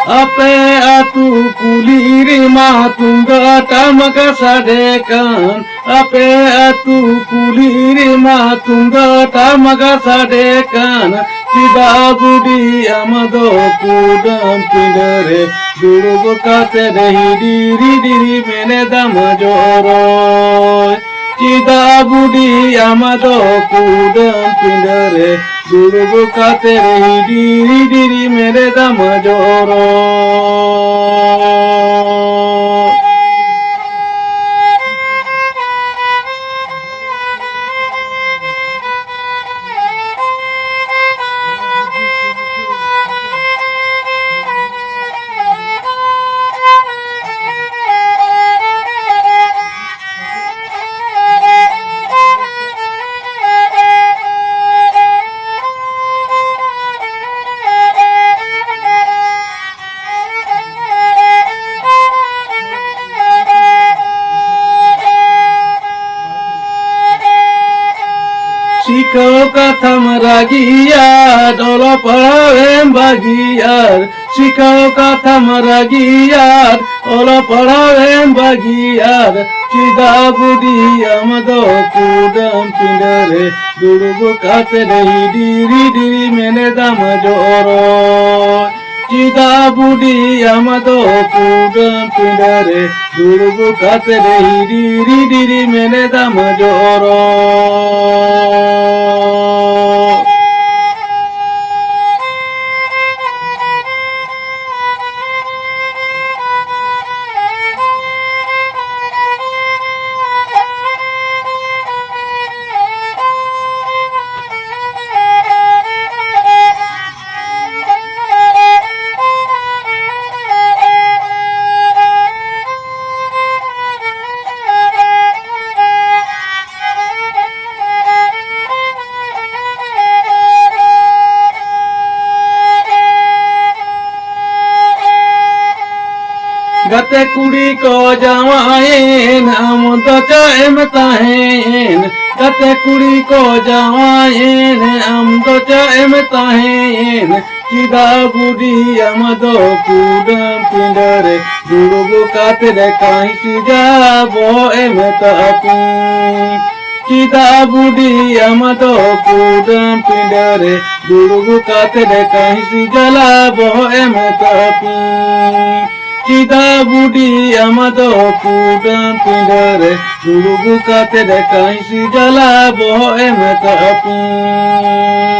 Ape atu kuliri matunga tamaka sadekan. Ape atu kuliri matunga tamaka sadekan. Cida budi amado kudam pindare. Durugo kate rehi diri diri mene dam joroy. Cida budi amado kudam pindare. Durugo kate rehi diri diri mene dam joroy. Sikau katham ragiyar, olo padhavem bagiyar. Sikau katham ragiyar, olo padhavem bagiyar. Cida budi amado kudam pindare. Durugo kate rehi diri diri mene dam joroy. Cida budi amado kudam pindare. Durugo kate rehi diri diri mene dam joroy. Gate kuri ko jawain am to chaem tahen. Gate kuri ko jawain am to chaem tahen. Cida budi amado kudam pindare. Durugo kate re kahi sijabo em tapin. Cida budi amado kudam pindare. Durugo kate re kahi sijalabo em tapin. Cida budi amado kudam pindare. Durugo kate re kahi sijalabo em tapin.